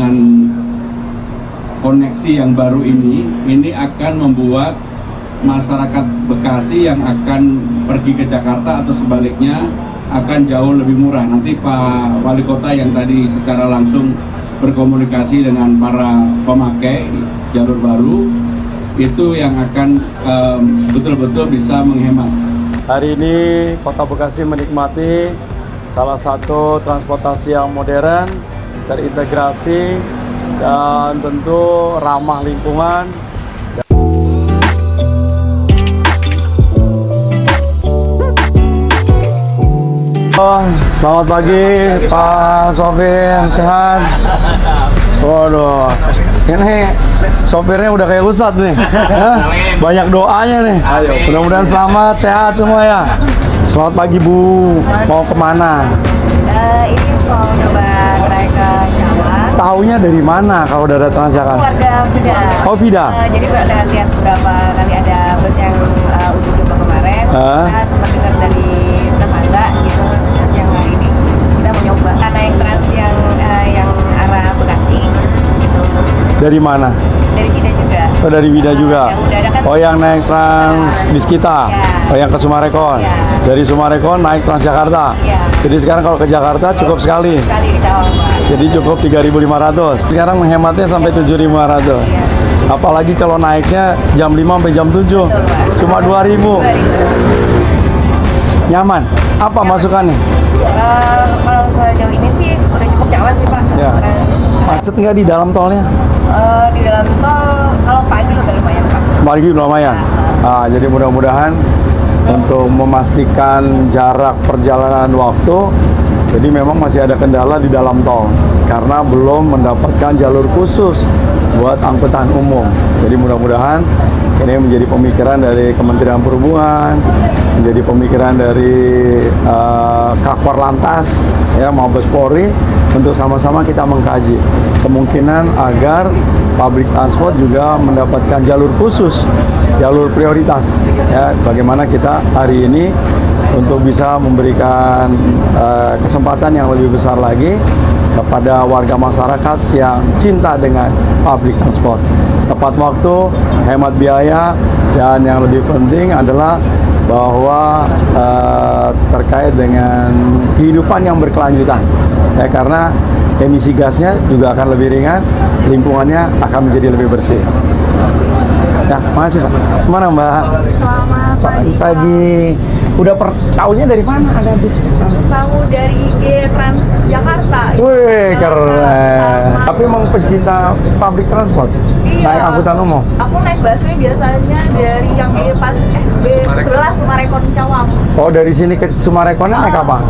dengan koneksi yang baru ini akan membuat masyarakat Bekasi yang akan pergi ke Jakarta atau sebaliknya akan jauh lebih murah. Nanti Pak Wali Kota yang tadi secara langsung berkomunikasi dengan para pemakai jalur baru itu yang akan betul-betul bisa menghemat. Hari ini Kota Bekasi menikmati salah satu transportasi yang modern, terintegrasi, dan tentu ramah lingkungan. Selamat pagi Pak Sopir, sehat? Waduh, ini sopirnya udah kayak Ustadz nih. Banyak doanya nih. Mudah-mudahan selamat, sehat semua ya. Selamat pagi Bu, mau kemana? Ini mau coba trayek ke Cawang. Taunya dari mana kalau udah ada Transjakarta? Keluarga Vida. Oh Vida. Jadi udah lihat beberapa kali ada bus yang uji coba kemarin. Kita sempat dengar dari tetangga gitu. Terus yang hari ini kita mau nyoba naik Trans yang arah Bekasi gitu. Dari mana? Dari Vida juga. Oh dari Vida juga. Yang udah ada kan. Oh yang naik Trans bis kita. Ya. Oh yang ke Sumarekon. Ya. Dari Sumarekon naik Transjakarta. Ya. Jadi sekarang kalau ke Jakarta cukup sekali. Sekali di Cawang, Pak. Jadi cukup 3.500. Sekarang menghematnya sampai 7.500. Apalagi kalau naiknya jam 5 sampai jam 7. Betul, Pak. Cuma 2.000. 2.000. Nyaman. Apa masukannya? Kalau sejauh ini sih udah cukup nyaman sih Pak. Ya. Trans, Macet nggak di dalam tolnya? di dalam tol kalau pagi udah lumayan Pak. Pagi lumayan. Nah, jadi mudah-mudahan untuk memastikan jarak perjalanan waktu, jadi memang masih ada kendala di dalam tol karena belum mendapatkan jalur khusus buat angkutan umum. Jadi mudah-mudahan ini menjadi pemikiran dari Kementerian Perhubungan, menjadi pemikiran dari Kakor Lantas, ya Mabes Polri, untuk sama-sama kita mengkaji kemungkinan agar public transport juga mendapatkan jalur khusus, jalur prioritas. Ya, bagaimana kita hari ini untuk bisa memberikan kesempatan yang lebih besar lagi kepada warga masyarakat yang cinta dengan public transport. Tepat waktu, hemat biaya, dan yang lebih penting adalah bahwa terkait dengan kehidupan yang berkelanjutan. Ya, karena emisi gasnya juga akan lebih ringan, lingkungannya akan menjadi lebih bersih. Ya, makasih Pak. Mana Mbak? Selamat pagi. Pagi. Udah taunya dari mana ada bis? Tahu dari IG Transjakarta. Wih, keren. Sama. Tapi emang pecinta public transport? Iya. Naik angkutan umum? Aku naik busway biasanya dari yang B11 Sumarekon Cawang. Oh, dari sini ke Sumarekonnya naik apa?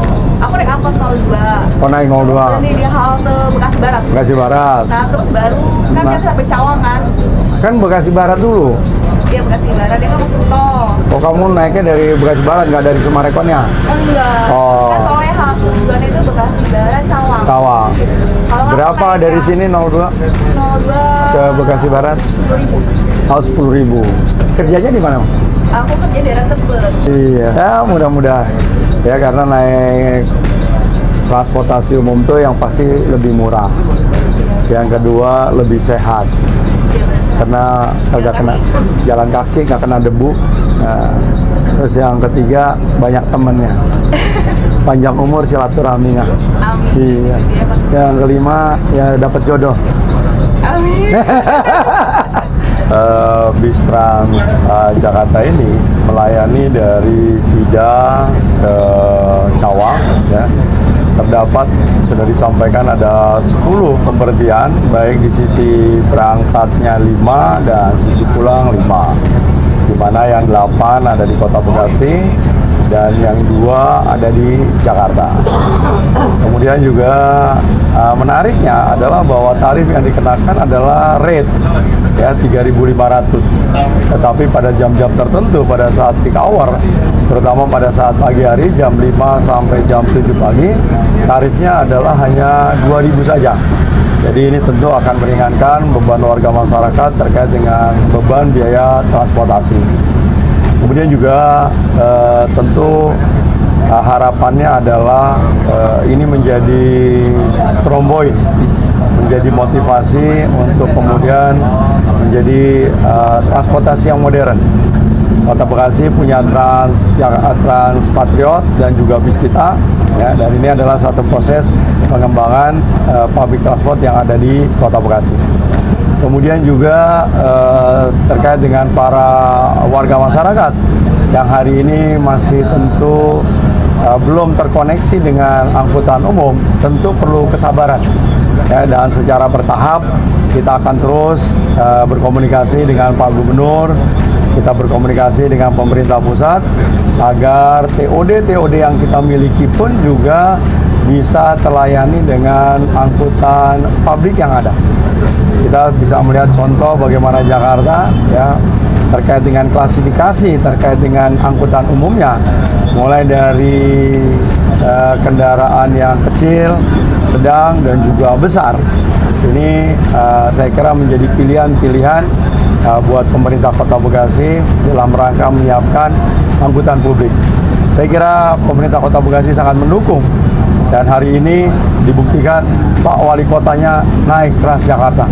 Aku naik angkot 02. Oh, naik 02. Nanti di halte Bekasi Barat. Bekasi Barat. Nah, terus baru kan Nah. kita sampai Cawang kan. Kan Bekasi Barat dulu. Dia Bekasi Barat, dia kan masuk tol. Oh, kamu naiknya dari Bekasi Barat, nggak dari Sumarekonnya? Enggak. Oh. Kan soalnya halte tujuan itu Bekasi Barat Cawang. Cawang. Kalau aku Berapa naik dari yang sini 02 02 ke Bekasi Barat? 10.000. Oh, 10.000. Kerjanya di mana, Mas? Aku kerja daerah Tebet. Iya. Ya, mudah-mudahan. Ya, karena naik transportasi umum tuh yang pasti lebih murah. Yang kedua lebih sehat. Karena kagak kena jalan kaki, nggak kena debu. Nah, terus yang ketiga banyak temennya. Panjang umur silaturahminya. Amin. Iya. Yang kelima ya dapat jodoh. Amin. Bis Trans Jakarta ini melayani dari Vida ke Cawang, ya. Terdapat, sudah disampaikan ada 10 pemberhentian, baik di sisi berangkatnya 5 dan sisi pulang 5, di mana yang 8 ada di Kota Bekasi dan yang 2 ada di Jakarta. Kemudian juga menariknya adalah bahwa tarif yang dikenakan adalah rate, ya 3.500. Tetapi pada jam-jam tertentu, pada saat peak hour, terutama pada saat pagi hari jam 5 sampai jam 7 pagi, tarifnya adalah hanya 2.000 saja. Jadi ini tentu akan meringankan beban warga masyarakat terkait dengan beban biaya transportasi. Kemudian juga tentu harapannya adalah ini menjadi strong point, menjadi motivasi untuk kemudian menjadi transportasi yang modern. Kota Bekasi punya Trans Patriot dan juga bis kita, ya, dan ini adalah satu proses pengembangan public transport yang ada di Kota Bekasi. Kemudian juga terkait dengan para warga masyarakat yang hari ini masih tentu belum terkoneksi dengan angkutan umum, tentu perlu kesabaran, ya, dan secara bertahap kita akan terus berkomunikasi dengan Pak Gubernur, kita berkomunikasi dengan pemerintah pusat agar TOD yang kita miliki pun juga bisa terlayani dengan angkutan publik yang ada. Kita bisa melihat contoh bagaimana Jakarta, ya, terkait dengan klasifikasi, terkait dengan angkutan umumnya, mulai dari kendaraan yang kecil, sedang, dan juga besar. Ini saya kira menjadi pilihan-pilihan buat pemerintah Kota Bekasi dalam rangka menyiapkan angkutan publik. Saya kira pemerintah Kota Bekasi sangat mendukung, dan hari ini dibuktikan Pak Wali Kotanya naik Transjakarta.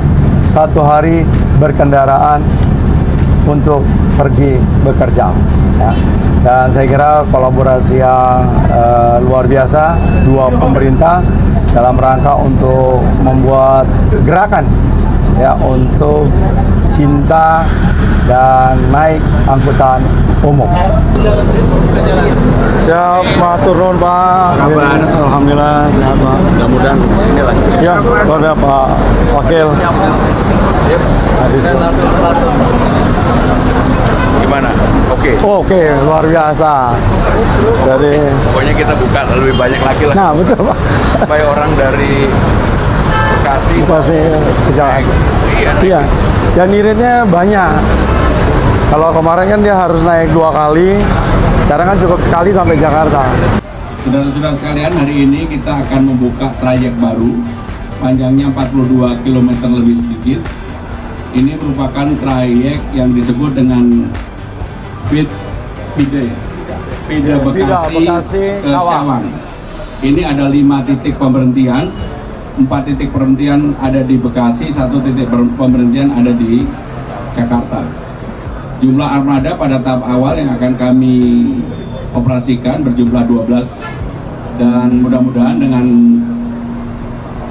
Satu hari berkendaraan untuk pergi bekerja, ya. Dan saya kira kolaborasi yang luar biasa dua pemerintah dalam rangka untuk membuat gerakan, ya, untuk cinta dan naik angkutan umum. Siap, matur nuwun Pak. Alhamdulillah, sehat Pak. Mudah-mudahan inilah. Ya, kepada Pak Wakil. Gimana? Oke, luar biasa. Jadi, Pokoknya kita buka lebih banyak lagi lah. nah betul Pak. Supaya orang dari Bekasi Bekasi ke Jakarta. Iya, dan iritnya banyak. Kalau kemarin kan dia harus naik 2 kali, sekarang kan cukup sekali sampai Jakarta. Saudara-saudara sekalian, hari ini kita akan membuka trayek baru, panjangnya 42 km lebih sedikit. Ini merupakan trayek yang disebut dengan Pida Bekasi ke Cawang. Ini ada 5 titik pemberhentian, 4 titik pemberhentian ada di Bekasi, 1 titik pemberhentian ada di Jakarta. Jumlah armada pada tahap awal yang akan kami operasikan berjumlah 12, dan mudah-mudahan dengan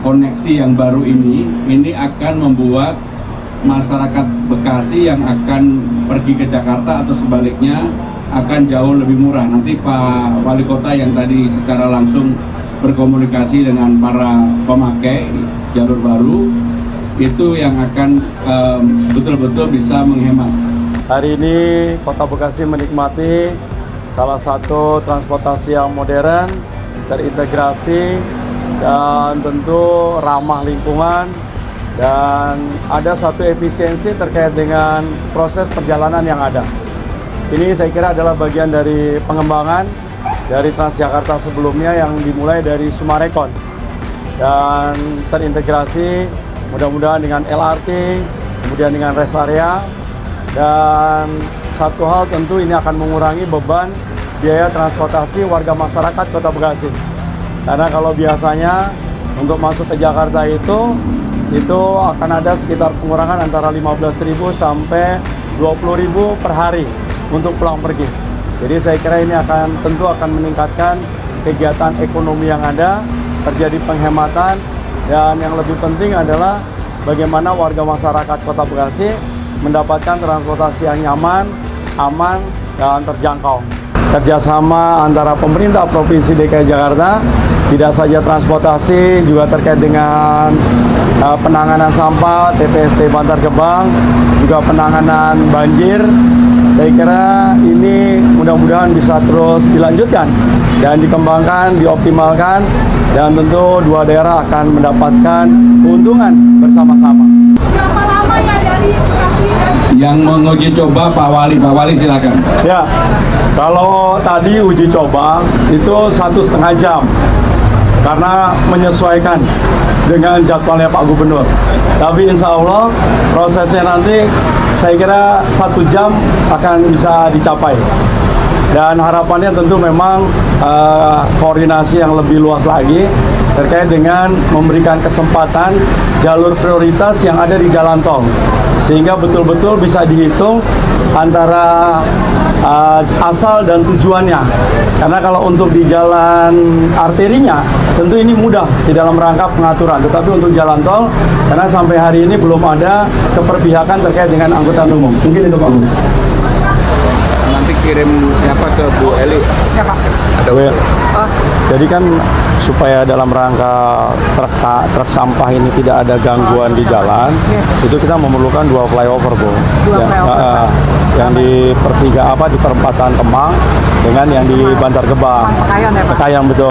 koneksi yang baru ini akan membuat masyarakat Bekasi yang akan pergi ke Jakarta atau sebaliknya akan jauh lebih murah. Nanti Pak Wali Kota yang tadi secara langsung berkomunikasi dengan para pemakai jalur baru itu yang akan betul-betul bisa menghemat. Hari ini Kota Bekasi menikmati salah satu transportasi yang modern, terintegrasi, dan tentu ramah lingkungan, dan ada satu efisiensi terkait dengan proses perjalanan yang ada. Ini saya kira adalah bagian dari pengembangan dari Transjakarta sebelumnya yang dimulai dari Sumarekon dan terintegrasi mudah-mudahan dengan LRT, kemudian dengan rest area, dan satu hal tentu ini akan mengurangi beban biaya transportasi warga masyarakat Kota Bekasi. Karena kalau biasanya untuk masuk ke Jakarta itu akan ada sekitar pengurangan antara 15.000 sampai 20.000 per hari untuk pulang pergi. Jadi saya kira ini tentu akan meningkatkan kegiatan ekonomi yang ada, terjadi penghematan, dan yang lebih penting adalah bagaimana warga masyarakat Kota Bekasi mendapatkan transportasi yang nyaman, aman, dan terjangkau. Kerjasama antara pemerintah Provinsi DKI Jakarta, tidak saja transportasi, juga terkait dengan penanganan sampah, TPST Bantar Gebang, juga penanganan banjir. Saya kira ini mudah-mudahan bisa terus dilanjutkan dan dikembangkan, dioptimalkan, dan tentu dua daerah akan mendapatkan keuntungan bersama-sama. Berapa lama ya dari Bekasi dan Yang menguji coba Pak Wali silakan. Ya, kalau tadi uji coba itu 1,5 jam karena menyesuaikan dengan jadwalnya Pak Gubernur. Tapi insya Allah prosesnya nanti saya kira 1 jam akan bisa dicapai. Dan harapannya tentu memang koordinasi yang lebih luas lagi terkait dengan memberikan kesempatan jalur prioritas yang ada di jalan tol, sehingga betul-betul bisa dihitung antara asal dan tujuannya. Karena kalau untuk di jalan arterinya tentu ini mudah di dalam rangka pengaturan, tetapi untuk jalan tol karena sampai hari ini belum ada keperpihakan terkait dengan angkutan umum. Mungkin itu Pak Gubernur. Nanti kirim siapa ke Bu Eli? Siapa? Ada Well, Oh, jadi kan supaya dalam rangka truk sampah ini tidak ada gangguan di jalan, itu kita memerlukan 2 flyover, Bu. flyover. Yang di di perempatan Kemang dengan yang di Bantar Gebang. Pekayon ya, Pak? Pekayon, betul.